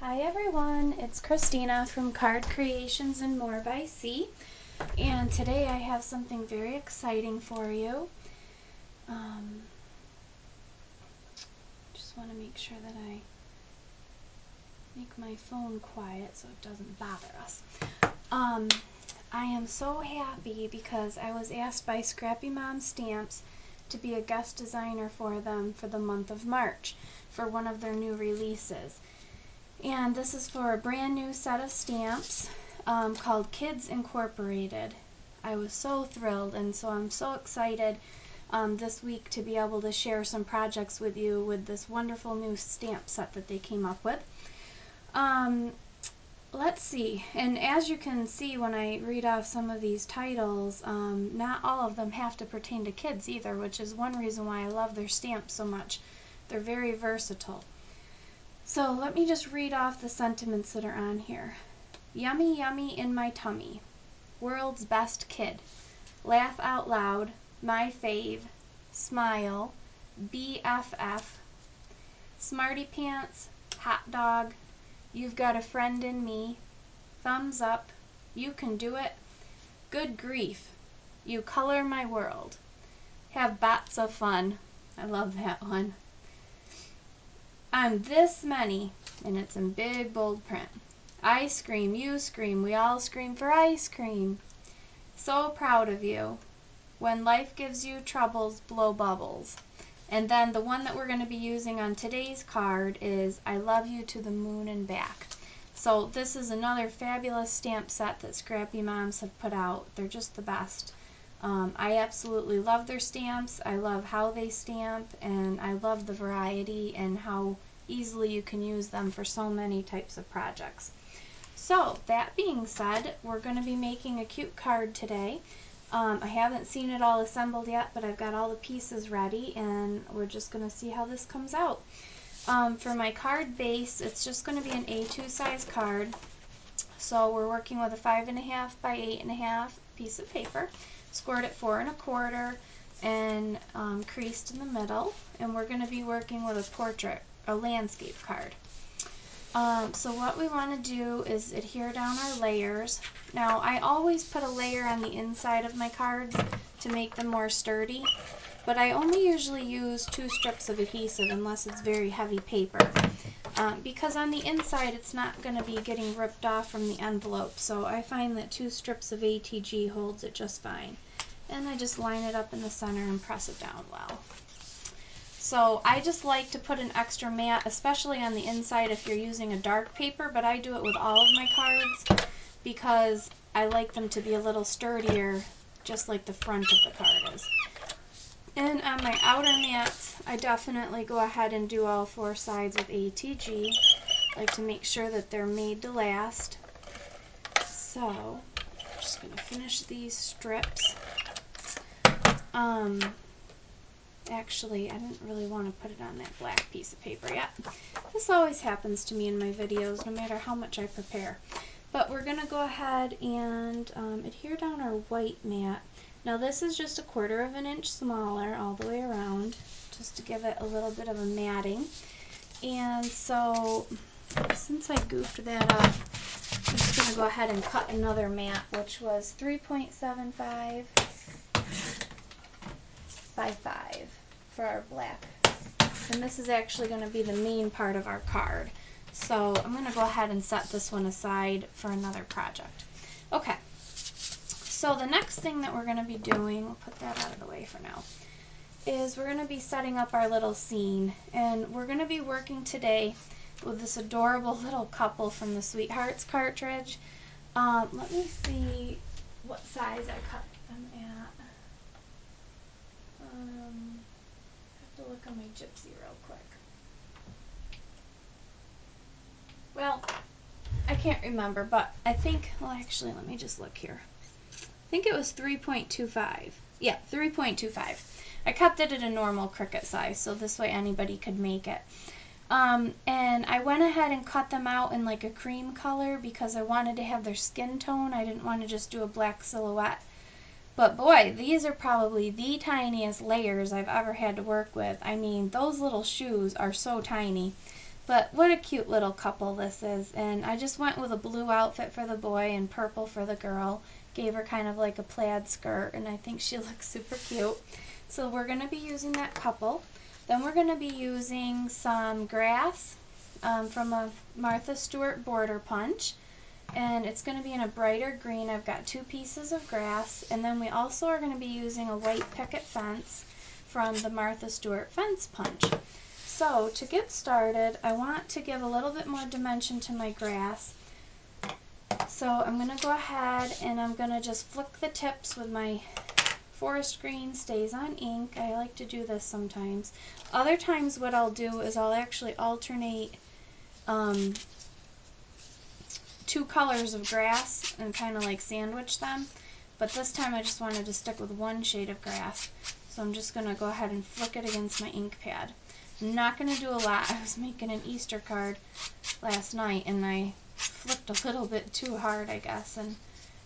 Hi everyone, it's Christina from Card Creations and More by C, and today I have something very exciting for you. Just want to make sure that I make my phone quiet so it doesn't bother us. I am so happy because I was asked by Scrappy Mom Stamps to be a guest designer for them for the month of March for one of their new releases. And this is for a brand new set of stamps called Kids Incorporated. I was so thrilled, and so I'm so excited this week to be able to share some projects with you with this wonderful new stamp set that they came up with. Let's see, and as you can see when I read off some of these titles, not all of them have to pertain to kids either, which is one reason why I love their stamps so much. They're very versatile. So let me just read off the sentiments that are on here. Yummy, yummy in my tummy. World's best kid. Laugh out loud. My fave. Smile. BFF. Smarty pants. Hot dog. You've got a friend in me. Thumbs up. You can do it. Good grief. You color my world. Have bats of fun. I love that one. I'm this many, and it's in big bold print. I scream, you scream, we all scream for ice cream. So proud of you. When life gives you troubles, blow bubbles. And then the one that we're going to be using on today's card is I love you to the moon and back. So this is another fabulous stamp set that Scrappy Moms have put out. They're just the best. I absolutely love their stamps. I love how they stamp, and I love the variety and how easily you can use them for so many types of projects. So that being said, we're going to be making a cute card today. I haven't seen it all assembled yet, but I've got all the pieces ready, and we're just going to see how this comes out. For my card base, it's just going to be an A2 size card. So we're working with a 5.5 by 8.5 piece of paper, scored at 4 1/4, and creased in the middle. And we're going to be working with a portrait, a landscape card. So what we want to do is adhere down our layers. Now I always put a layer on the inside of my cards to make them more sturdy, but I only usually use 2 strips of adhesive unless it's very heavy paper. Because on the inside it's not going to be getting ripped off from the envelope, so I find that 2 strips of ATG holds it just fine. And I just line it up in the center and press it down well. So I just like to put an extra mat, especially on the inside if you're using a dark paper, but I do it with all of my cards because I like them to be a little sturdier, just like the front of the card is. And on my outer mats, I definitely go ahead and do all 4 sides with ATG. I like to make sure that they're made to last. So, I'm just going to finish these strips. Actually, I didn't really want to put it on that black piece of paper yet. This always happens to me in my videos, no matter how much I prepare. But we're going to go ahead and adhere down our white mat. Now this is just 1/4 inch smaller all the way around, just to give it a little bit of a matting. And so, since I goofed that up, I'm just going to go ahead and cut another mat, which was 3.75 by 5 for our black. And this is actually going to be the main part of our card. So I'm going to go ahead and set this one aside for another project. Okay, so the next thing that we're going to be doing, we'll put that out of the way for now, is we're going to be setting up our little scene. And we're going to be working today with this adorable little couple from the Sweethearts cartridge. Let me see what size I cut them at. I have to look on my Gypsy real quick. Well, I can't remember, but I think, well actually let me just look here. I think it was 3.25. Yeah, 3.25. I kept it at a normal Cricut size, so this way anybody could make it. And I went ahead and cut them out in like a cream color because I wanted to have their skin tone. I didn't want to just do a black silhouette. But boy, these are probably the tiniest layers I've ever had to work with. I mean, those little shoes are so tiny. But what a cute little couple this is. And I just went with a blue outfit for the boy and purple for the girl. Gave her kind of like a plaid skirt, and I think she looks super cute. So we're going to be using that couple. Then we're going to be using some grass from a Martha Stewart border punch. And it's going to be in a brighter green. I've got 2 pieces of grass. And then we also are going to be using a white picket fence from the Martha Stewart fence punch. So to get started, I want to give a little bit more dimension to my grass. So I'm going to go ahead and I'm going to just flick the tips with my forest green Stays On ink. I like to do this sometimes. Other times what I'll do is I'll actually alternate 2 colors of grass and kind of like sandwich them. But this time I just wanted to stick with 1 shade of grass. So I'm just going to go ahead and flick it against my ink pad. I'm not going to do a lot. I was making an Easter card last night and I flicked a little bit too hard, I guess, and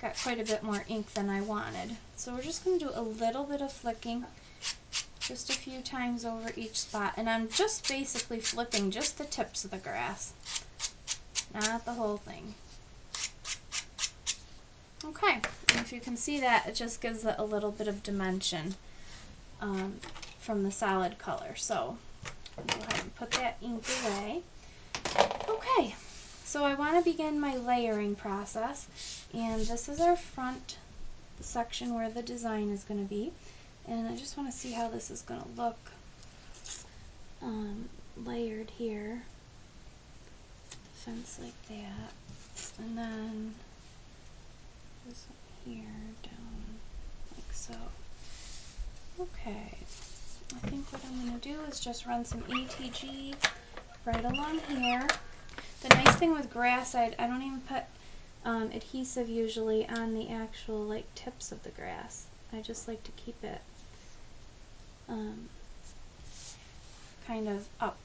got quite a bit more ink than I wanted. So we're just going to do a little bit of flicking, just a few times over each spot. And I'm just basically flicking just the tips of the grass, not the whole thing. Okay, and if you can see that, it just gives it a little bit of dimension from the solid color. So go ahead and put that ink away. Okay, so I want to begin my layering process, and this is our front section where the design is going to be, and I just want to see how this is going to look layered here, fence like that, and then this one here down like so. Okay, I think what I'm going to do is just run some ATG right along here. The nice thing with grass, I don't even put adhesive usually on the actual like tips of the grass. I just like to keep it kind of up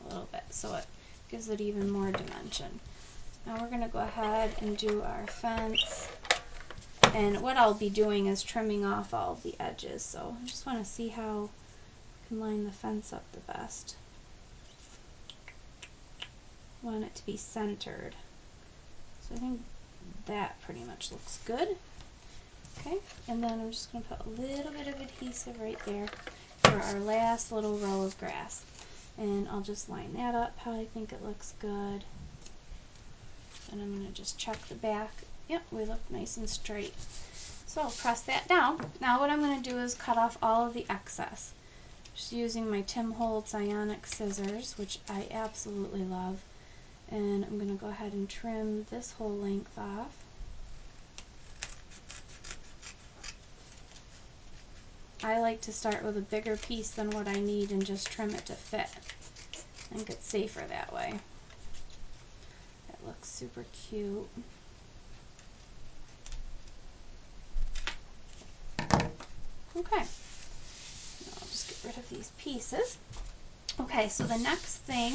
a little bit so it gives it even more dimension. Now we're going to go ahead and do our fence, and what I'll be doing is trimming off all of the edges, so I just want to see how I can line the fence up the best. I want it to be centered, so I think that pretty much looks good. Okay, and then I'm just going to put a little bit of adhesive right there for our last little row of grass. And I'll just line that up how I think it looks good. And I'm going to just check the back. Yep, we look nice and straight. So I'll press that down. Now what I'm going to do is cut off all of the excess. Just using my Tim Holtz Ionic scissors, which I absolutely love. And I'm going to go ahead and trim this whole length off. I like to start with a bigger piece than what I need and just trim it to fit. I think it's safer that way. That looks super cute. Okay, I'll just get rid of these pieces. Okay, so the next thing,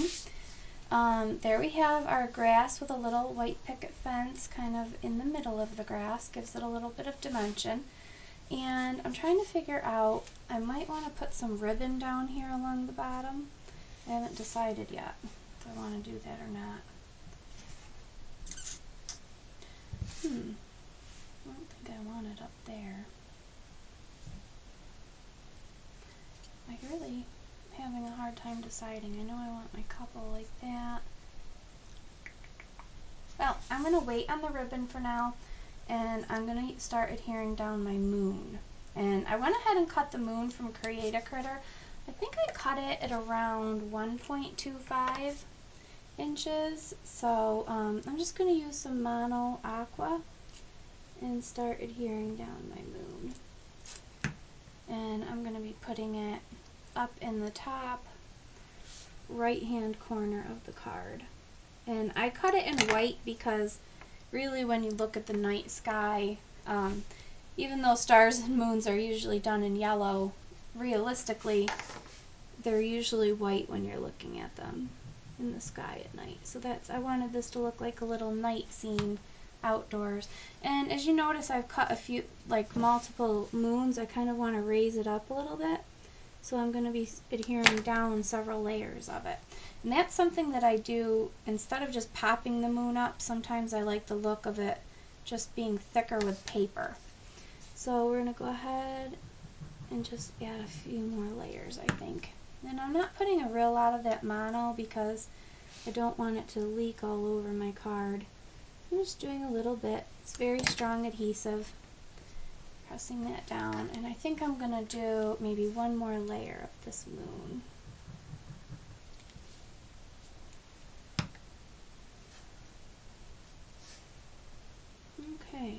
there we have our grass with a little white picket fence kind of in the middle of the grass, gives it a little bit of dimension. And I'm trying to figure out, I might want to put some ribbon down here along the bottom. I haven't decided yet if I want to do that or not. I don't think I want it up there. I really am having a hard time deciding. I know I want my couple like that. Well, I'm going to wait on the ribbon for now, and I'm going to start adhering down my moon. And I went ahead and cut the moon from Create a Critter. I think I cut it at around 1.25 inches. So I'm just going to use some Mono Aqua and start adhering down my moon. And I'm going to be putting it up in the top right hand corner of the card. And I cut it in white because really when you look at the night sky, even though stars and moons are usually done in yellow, realistically they're usually white when you're looking at them in the sky at night. So I wanted this to look like a little night scene outdoors. And as you notice, I've cut a few, like multiple moons. I kind of want to raise it up a little bit So I'm going to be adhering down several layers of it. And that's something that I do instead of just popping the moon up. Sometimes I like the look of it just being thicker with paper. So we're going to go ahead and just add a few more layers, I think. And I'm not putting a real lot of that mono because I don't want it to leak all over my card. I'm just doing a little bit. It's very strong adhesive. Pressing that down, and I think I'm going to do maybe one more layer of this moon. Okay.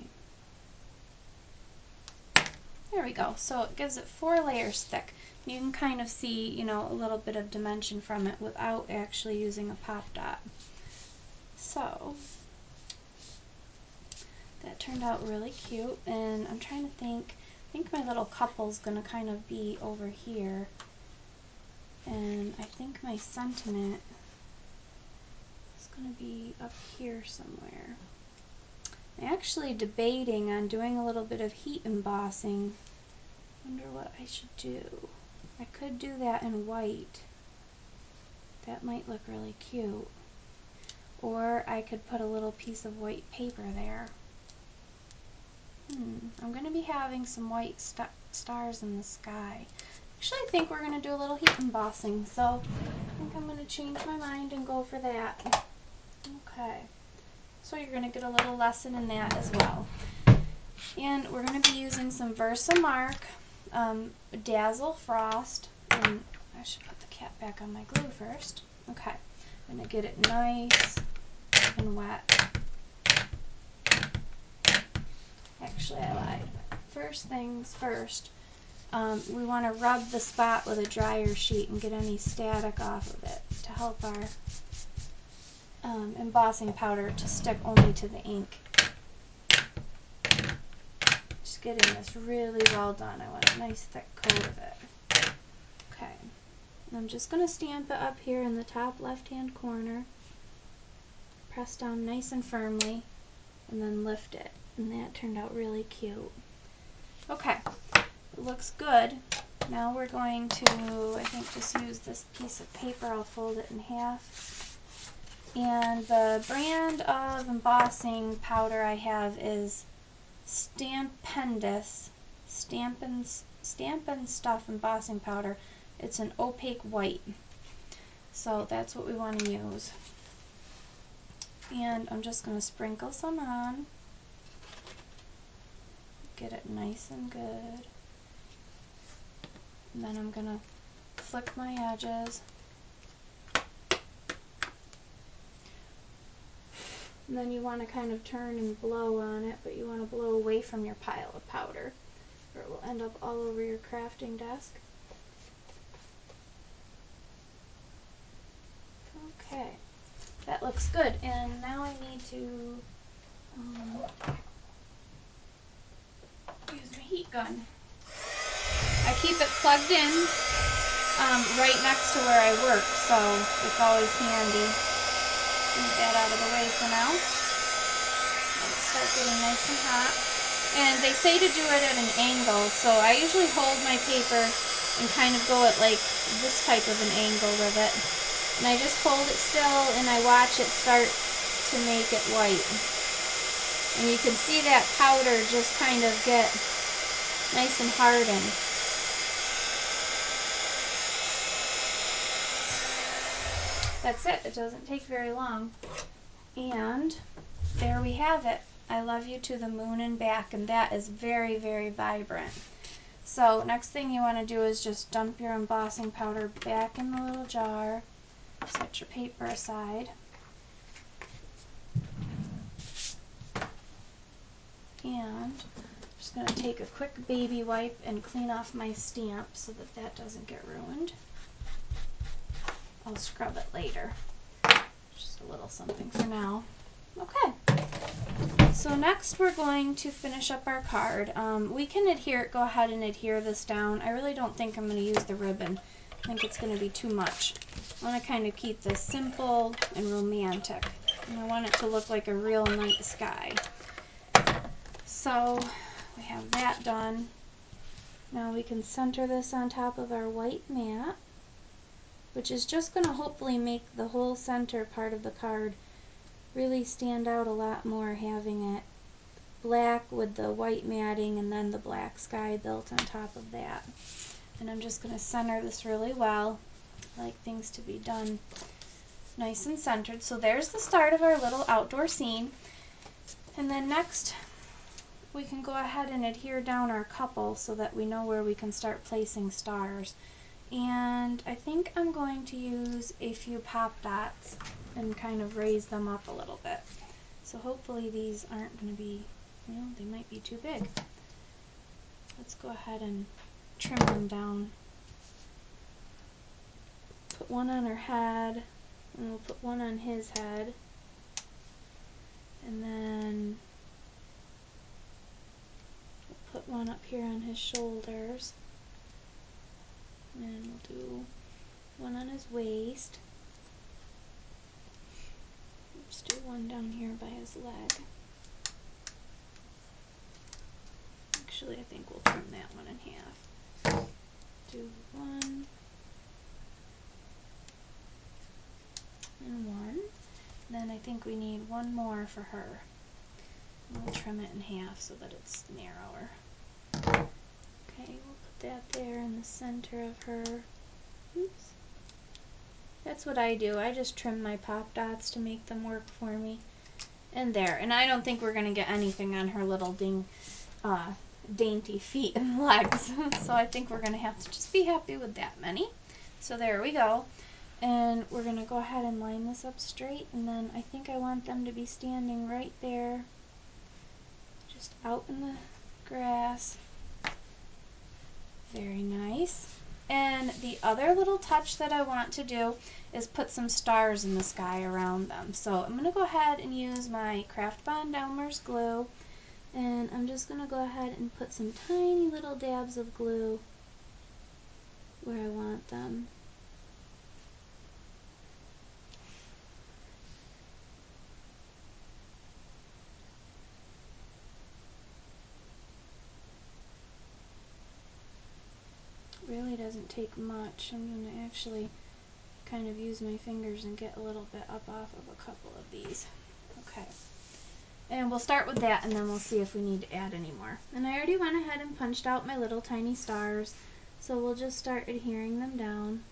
There we go. So it gives it 4 layers thick. You can kind of see, you know, a little bit of dimension from it without actually using a pop dot. So that turned out really cute, and I'm trying to think, I think my little couple's going to kind of be over here, and I think my sentiment is going to be up here somewhere. I'm actually debating on doing a little bit of heat embossing. Wonder what I should do. I could do that in white. That might look really cute. Or I could put a little piece of white paper there. I'm going to be having some white stars in the sky. Actually, I think we're going to do a little heat embossing, so I think I'm going to change my mind and go for that. Okay. So you're going to get a little lesson in that as well. And we're going to be using some Versamark Dazzle Frost. And I should put the cap back on my glue first. Okay. I'm going to get it nice and wet. Actually, I lied. First things first, we want to rub the spot with a dryer sheet and get any static off of it to help our embossing powder to stick only to the ink. Just getting this really well done. I want a nice thick coat of it. Okay. And I'm just going to stamp it up here in the top left-hand corner. Press down nice and firmly and then lift it. And that turned out really cute. Okay. It looks good. Now we're going to, I think, just use this piece of paper. I'll fold it in half. And the brand of embossing powder I have is Stampendous Stamp and Stuff embossing powder. It's an opaque white. So that's what we want to use. And I'm just going to sprinkle some on. Get it nice and good. And then I'm going to flick my edges. And then you want to kind of turn and blow on it, but you want to blow away from your pile of powder, or it will end up all over your crafting desk. Okay, that looks good. And now I need to use my heat gun. I keep it plugged in right next to where I work, so it's always handy. Move that out of the way for now. Let it start getting nice and hot. And they say to do it at an angle, so I usually hold my paper and kind of go at like this type of an angle with it. And I just hold it still and I watch it start to make it white. And you can see that powder just kind of get nice and hardened. That's it. It doesn't take very long. And there we have it. I love you to the moon and back, and that is very, very vibrant. So next thing you want to do is just dump your embossing powder back in the little jar. Set your paper aside. And I'm just going to take a quick baby wipe and clean off my stamp so that that doesn't get ruined. I'll scrub it later. Just a little something for now. Okay. So next we're going to finish up our card. We can go ahead and adhere this down. I really don't think I'm going to use the ribbon. I think it's going to be too much. I want to kind of keep this simple and romantic. And I want it to look like a real night sky. So we have that done. Now we can center this on top of our white mat, which is just going to hopefully make the whole center part of the card really stand out a lot more, having it black with the white matting and then the black sky built on top of that. And I'm just going to center this really well. I like things to be done nice and centered. So there's the start of our little outdoor scene. And then next we can go ahead and adhere down our couple so that we know where we can start placing stars. And I think I'm going to use a few pop dots and kind of raise them up a little bit. So hopefully these aren't going to be, well, they might be too big. Let's go ahead and trim them down. Put one on her head, and we'll put one on his head. And then we'll put one up here on his shoulders. And we'll do one on his waist. Let's do one down here by his leg. Actually, I think we'll trim that one in half. Do one and one. Then I think we need one more for her. We'll trim it in half so that it's narrower. Okay, we'll put that there in the center of her. Oops. That's what I do. I just trim my pop dots to make them work for me. And there. And I don't think we're going to get anything on her little dainty feet and legs. So I think we're going to have to just be happy with that many. So there we go. And we're going to go ahead and line this up straight. And then I think I want them to be standing right there, just out in the grass. Very nice. And the other little touch that I want to do is put some stars in the sky around them. So I'm going to go ahead and use my Craft Bond Elmer's glue, and I'm just going to go ahead and put some tiny little dabs of glue where I want them. Really doesn't take much. I'm going to actually kind of use my fingers and get a little bit up off of a couple of these. Okay. And we'll start with that, and then we'll see if we need to add any more. And I already went ahead and punched out my little tiny stars, so we'll just start adhering them down.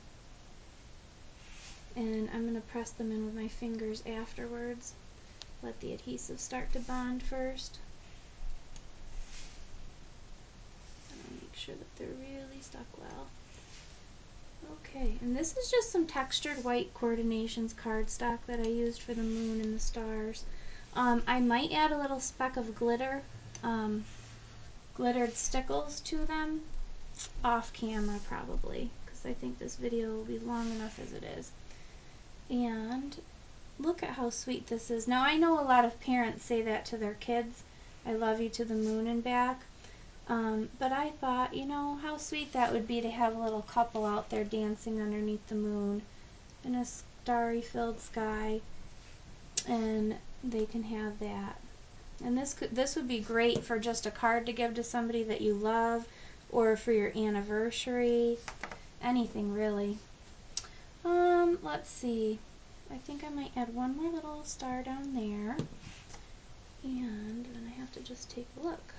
And I'm going to press them in with my fingers afterwards. Let the adhesive start to bond first. And I'll make sure that they're really stuck well. Okay, and this is just some textured white Coordinations cardstock that I used for the moon and the stars. I might add a little speck of glitter, glittered stickles to them off camera probably, because I think this video will be long enough as it is. And look at how sweet this is. Now I know a lot of parents say that to their kids, I love you to the moon and back. But I thought, you know, how sweet that would be to have a little couple out there dancing underneath the moon in a starry filled sky, and they can have that. And this would be great for just a card to give to somebody that you love, or for your anniversary, anything really. Let's see. I think I might add one more little star down there, and then I have to just take a look.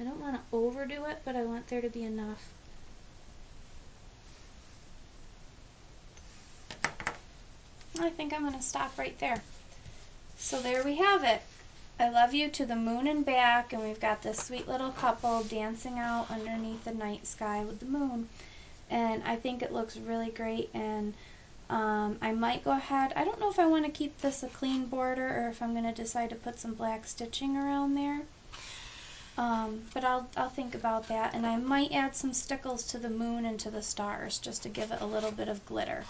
I don't want to overdo it, but I want there to be enough. I think I'm going to stop right there. So there we have it. I love you to the moon and back, and we've got this sweet little couple dancing out underneath the night sky with the moon. And I think it looks really great, and I might go ahead, I don't know if I want to keep this a clean border or if I'm going to decide to put some black stitching around there. But I'll think about that, and I might add some stickles to the moon and to the stars just to give it a little bit of glitter.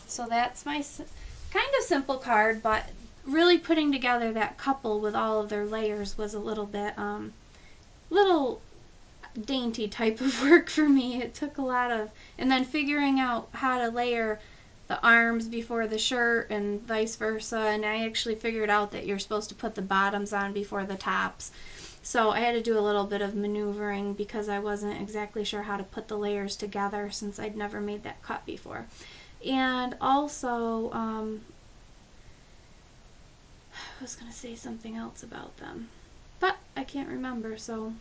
So that's my kind of simple card, but really putting together that couple with all of their layers was a little bit little dainty type of work for me. It took a lot of, and then figuring out how to layer the arms before the shirt and vice versa, and I actually figured out that you're supposed to put the bottoms on before the tops. So I had to do a little bit of maneuvering because I wasn't exactly sure how to put the layers together since I'd never made that cut before. And also, I was going to say something else about them, but I can't remember, so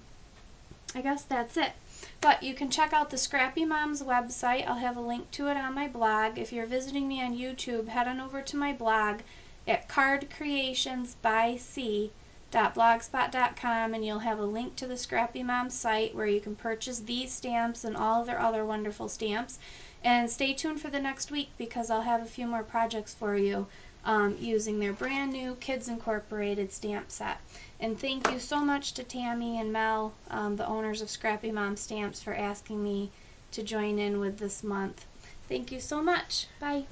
I guess that's it. But you can check out the Scrappy Moms website. I'll have a link to it on my blog. If you're visiting me on YouTube, head on over to my blog at cardcreationsbyc.blogspot.com, and you'll have a link to the Scrappy Moms site where you can purchase these stamps and all of their other wonderful stamps. And stay tuned for the next week because I'll have a few more projects for you using their brand new Kids Incorporated stamp set. And thank you so much to Tammy and Mel, the owners of Scrappy Mom Stamps, for asking me to join in with this month. Thank you so much. Bye.